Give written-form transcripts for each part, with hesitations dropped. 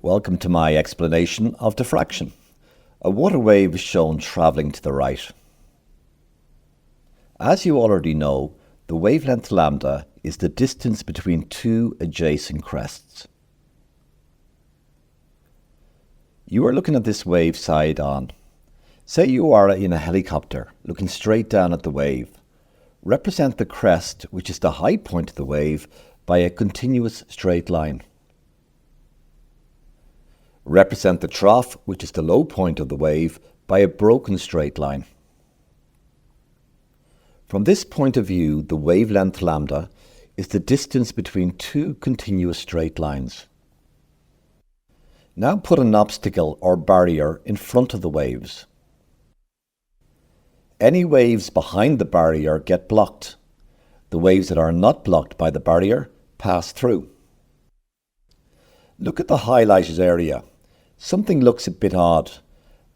Welcome to my explanation of diffraction. A water wave is shown travelling to the right. As you already know, the wavelength lambda is the distance between two adjacent crests. You are looking at this wave side on. Say you are in a helicopter looking straight down at the wave. Represent the crest, which is the high point of the wave, by a continuous straight line. Represent the trough, which is the low point of the wave, by a broken straight line. From this point of view, the wavelength lambda is the distance between two continuous straight lines. Now put an obstacle or barrier in front of the waves. Any waves behind the barrier get blocked. The waves that are not blocked by the barrier pass through. Look at the highlighted area. Something looks a bit odd.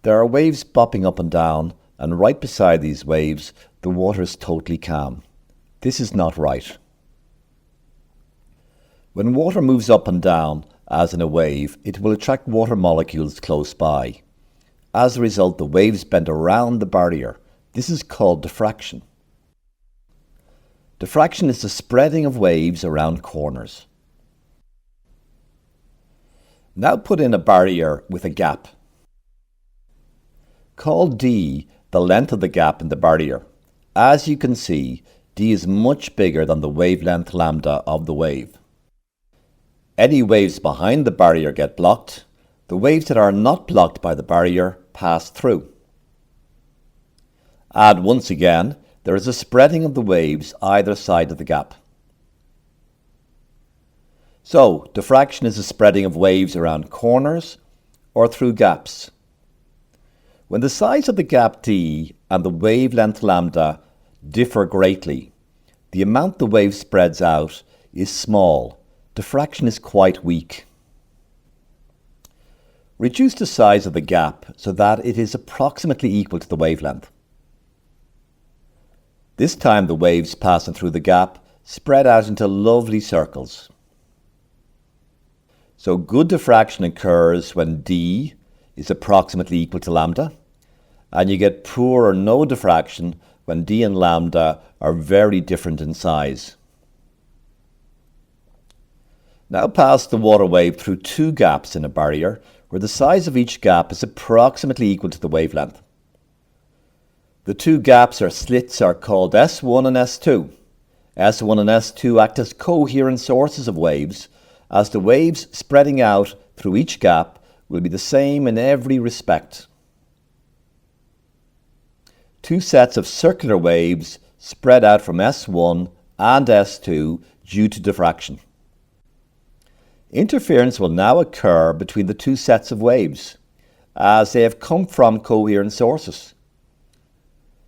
There are waves bopping up and down, and right beside these waves, the water is totally calm. This is not right. When water moves up and down, as in a wave, it will attract water molecules close by. As a result, the waves bend around the barrier. This is called diffraction. Diffraction is the spreading of waves around corners. Now put in a barrier with a gap. Call D the length of the gap in the barrier. As you can see, D is much bigger than the wavelength lambda of the wave. Any waves behind the barrier get blocked. The waves that are not blocked by the barrier pass through. And once again, there is a spreading of the waves either side of the gap. So, diffraction is the spreading of waves around corners or through gaps. When the size of the gap D and the wavelength lambda differ greatly, the amount the wave spreads out is small. Diffraction is quite weak. Reduce the size of the gap so that it is approximately equal to the wavelength. This time the waves passing through the gap spread out into lovely circles. So good diffraction occurs when D is approximately equal to lambda, and you get poor or no diffraction when D and lambda are very different in size. Now pass the water wave through two gaps in a barrier where the size of each gap is approximately equal to the wavelength. The two gaps or slits are called S1 and S2. S1 and S2 act as coherent sources of waves, as the waves spreading out through each gap will be the same in every respect. Two sets of circular waves spread out from S1 and S2 due to diffraction. Interference will now occur between the two sets of waves, as they have come from coherent sources.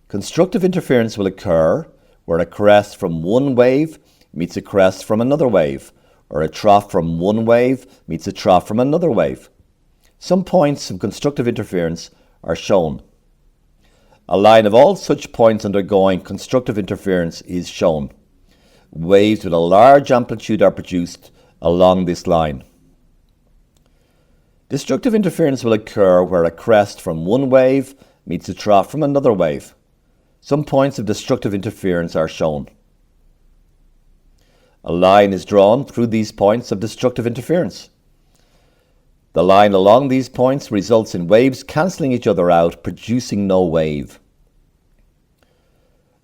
Constructive interference will occur where a crest from one wave meets a crest from another wave, or a trough from one wave meets a trough from another wave. Some points of constructive interference are shown. A line of all such points undergoing constructive interference is shown. Waves with a large amplitude are produced along this line. Destructive interference will occur where a crest from one wave meets a trough from another wave. Some points of destructive interference are shown. A line is drawn through these points of destructive interference. The line along these points results in waves cancelling each other out, producing no wave.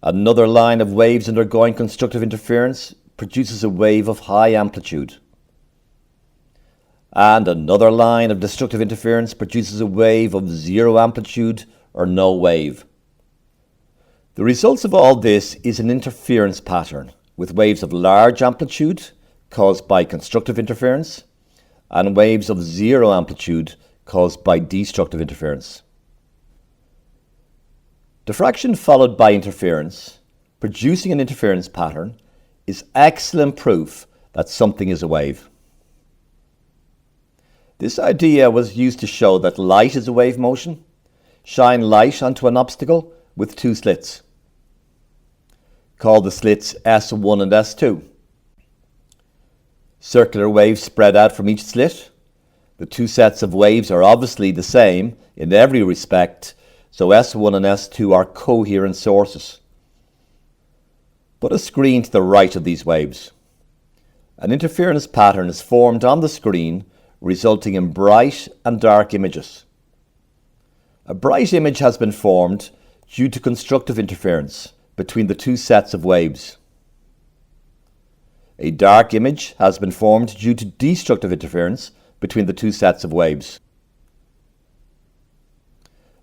Another line of waves undergoing constructive interference produces a wave of high amplitude. And another line of destructive interference produces a wave of zero amplitude or no wave. The results of all this is an interference pattern, with waves of large amplitude caused by constructive interference and waves of zero amplitude caused by destructive interference. Diffraction followed by interference, producing an interference pattern, is excellent proof that something is a wave. This idea was used to show that light is a wave motion. Shine light onto an obstacle with two slits. Call the slits S1 and S2. Circular waves spread out from each slit. The two sets of waves are obviously the same in every respect, so S1 and S2 are coherent sources. Put a screen to the right of these waves. An interference pattern is formed on the screen, resulting in bright and dark images. A bright image has been formed due to constructive interference between the two sets of waves. A dark image has been formed due to destructive interference between the two sets of waves.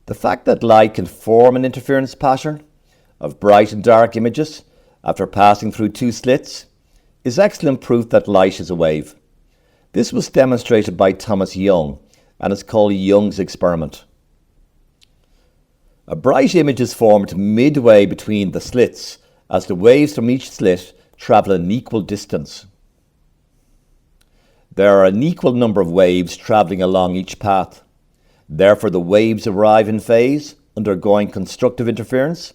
The fact that light can form an interference pattern of bright and dark images after passing through two slits is excellent proof that light is a wave. This was demonstrated by Thomas Young and is called Young's experiment. A bright image is formed midway between the slits as the waves from each slit travel an equal distance. There are an equal number of waves travelling along each path. Therefore, the waves arrive in phase, undergoing constructive interference,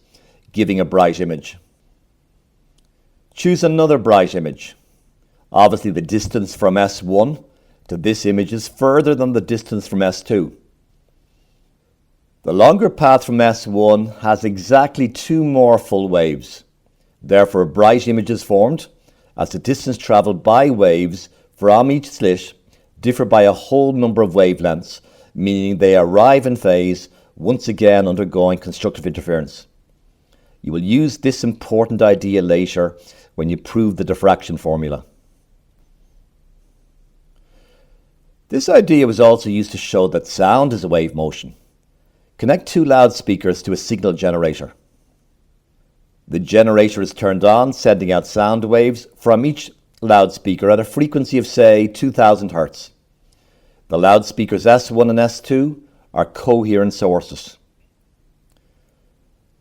giving a bright image. Choose another bright image. Obviously, the distance from S1 to this image is further than the distance from S2. The longer path from S1 has exactly two more full waves. Therefore, a bright image is formed as the distance travelled by waves from each slit differ by a whole number of wavelengths, meaning they arrive in phase, once again undergoing constructive interference. You will use this important idea later when you prove the diffraction formula. This idea was also used to show that sound is a wave motion. Connect two loudspeakers to a signal generator. The generator is turned on, sending out sound waves from each loudspeaker at a frequency of, say, 2000 Hz. The loudspeakers S1 and S2 are coherent sources.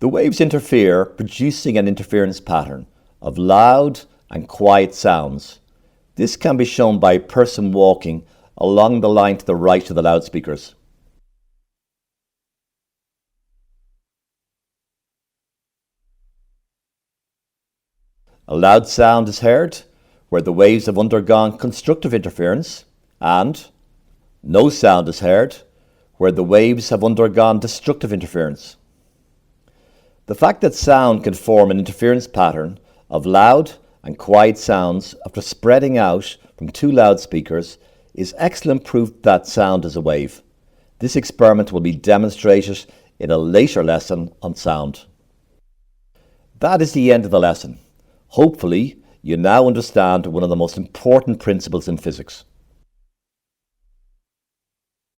The waves interfere, producing an interference pattern of loud and quiet sounds. This can be shown by a person walking along the line to the right of the loudspeakers. A loud sound is heard where the waves have undergone constructive interference, and no sound is heard where the waves have undergone destructive interference. The fact that sound can form an interference pattern of loud and quiet sounds after spreading out from two loudspeakers is excellent proof that sound is a wave. This experiment will be demonstrated in a later lesson on sound. That is the end of the lesson. Hopefully, you now understand one of the most important principles in physics.